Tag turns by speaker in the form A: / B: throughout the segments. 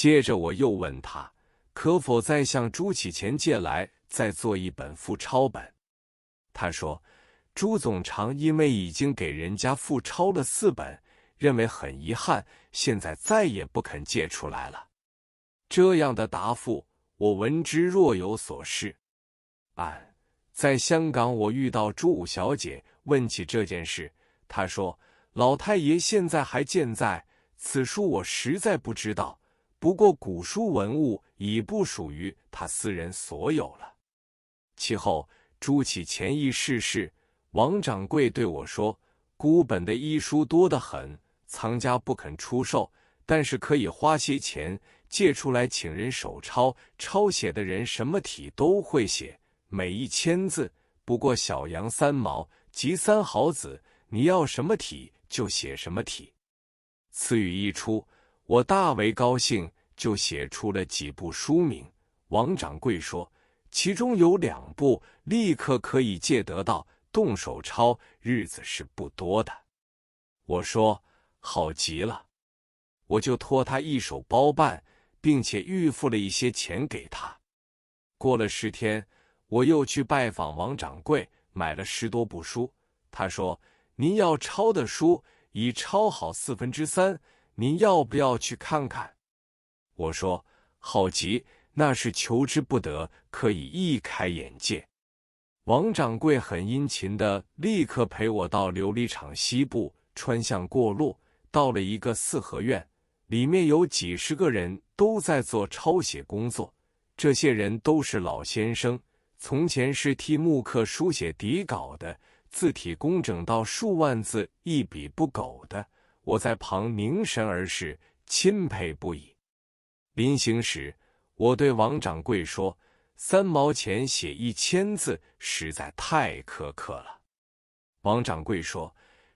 A: 接着我又问他，可否再向朱启潜借来，再做一本付钞本。他说，朱总长因为已经给人家付钞了4本，认为很遗憾，现在再也不肯借出来了。这样的答复，我闻之若有所失。在香港我遇到朱五小姐，问起这件事，她说，老太爷现在还健在，此书我实在不知道，不过古书文物已不属于他私人所有了。其后朱启潜亦逝世，王掌柜对我说，孤本的医书多得很，藏家不肯出售，但是可以花些钱借出来请人手抄，抄写的人什么体都会写，每1000字不过小洋3毛，即3毫子，你要什么体就写什么体。此语一出，我大为高兴，就写出了几部书名。王掌柜说，其中有2部立刻可以借得到，动手抄日子是不多的。我说，好极了，我就托他一手包办，并且预付了一些钱给他。过了10天，我又去拜访王掌柜，买了10多部书。他说，您要抄的书已抄好3/4，您要不要去看看？我说，好极，那是求之不得，可以一开眼界。王掌柜很殷勤的立刻陪我到琉璃厂西部，穿巷过路，到了一个4合院，里面有几10个人都在做抄写工作。这些人都是老先生，从前是替木刻书写底稿的，字体工整到数万字一笔不苟的。我在旁凝神而视，钦佩不已。临行时，我对王掌柜说，3毛钱写1000字，实在太苛刻了。王掌柜说，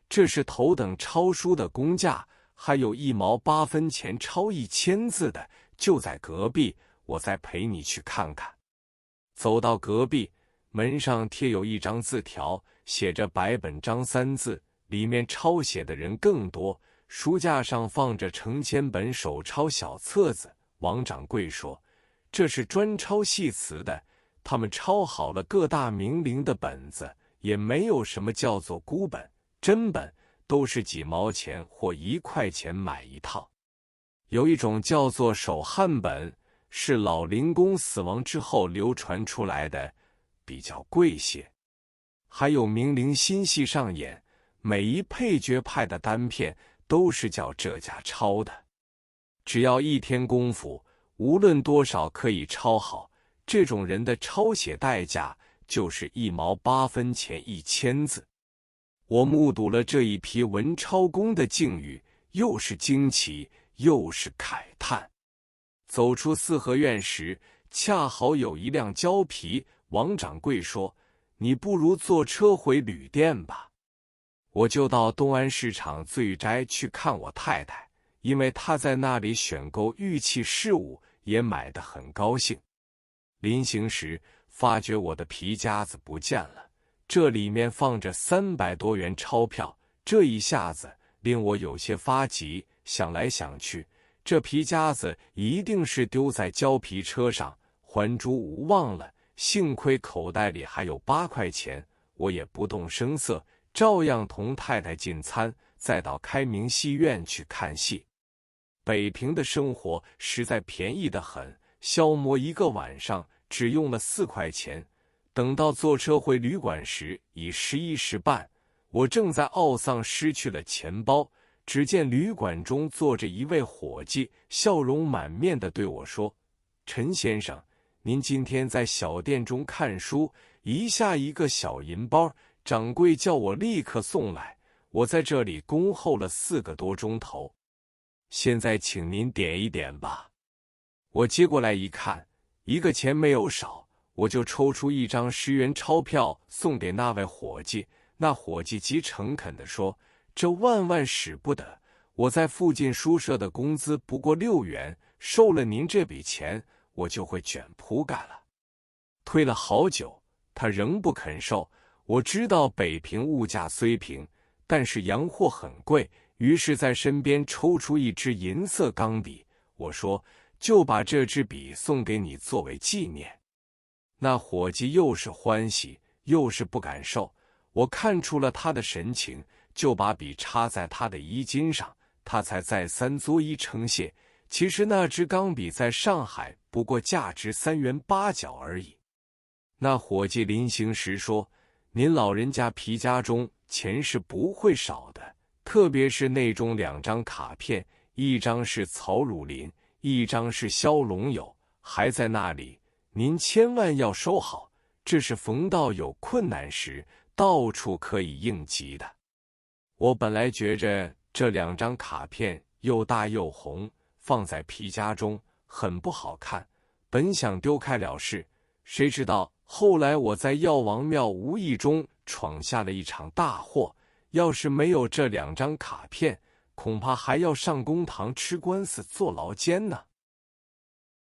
A: 这是头等抄书的工价，还有1毛8分钱抄1000字的，就在隔壁，我再陪你去看看。走到隔壁，门上贴有一张字条，写着白本章3字，里面抄写的人更多，书架上放着成千本手抄小册子。王掌柜说，这是专抄戏词的，他们抄好了各大名伶的本子，也没有什么叫做孤本、真本，都是几毛钱或1块钱买一套。有一种叫做手汉本，是老林公死亡之后流传出来的，比较贵些。还有名伶新戏上演，每一配角派的单片都是叫这家抄的。只要1天功夫，无论多少可以抄好，这种人的抄写代价就是1毛8分钱1000字。我目睹了这一批文抄工的境遇，又是惊奇又是慨叹。走出4合院时，恰好有一辆胶皮，王掌柜说，你不如坐车回旅店吧。我就到东安市场醉斋去看我太太，因为她在那里选购玉器饰物，也买得很高兴。临行时，发觉我的皮夹子不见了，这里面放着300多元钞票，这一下子令我有些发急，想来想去，这皮夹子一定是丢在胶皮车上，还珠无望了。幸亏口袋里还有8块钱，我也不动声色，照样同太太进餐，再到开明戏院去看戏。北平的生活实在便宜得很，消磨1个晚上只用了4块钱。等到坐车回旅馆时，已11时半。我正在懊丧失去了钱包，只见旅馆中坐着一位伙计，笑容满面地对我说，陈先生，您今天在小店中看书，遗下一个小银包，掌柜叫我立刻送来，我在这里恭候了4个多钟头，现在请您点一点吧。我接过来一看，1个钱没有少，我就抽出1张10元钞票送给那位伙计。那伙计极诚恳地说，这万万使不得，我在附近书社的工资不过6元，收了您这笔钱，我就会卷铺盖了。推了好久，他仍不肯收。我知道北平物价虽平，但是洋货很贵，于是在身边抽出一支银色钢笔。我说，就把这支笔送给你作为纪念。”那伙计又是欢喜又是不敢受，我看出了他的神情，就把笔插在他的衣襟上，他才再三作揖称谢。其实那支钢笔在上海不过价值3元8角而已。那伙计临行时说：“您老人家皮夹中钱是不会少的，特别是那种2张卡片，一张是曹汝霖，一张是萧龙友，还在那里，您千万要收好，这是冯道有困难时到处可以应急的。”我本来觉着这2张卡片又大又红，放在皮夹中很不好看，本想丢开了事，谁知道后来我在药王庙无意中闯下了一场大祸，要是没有这2张卡片，恐怕还要上公堂吃官司坐牢监呢。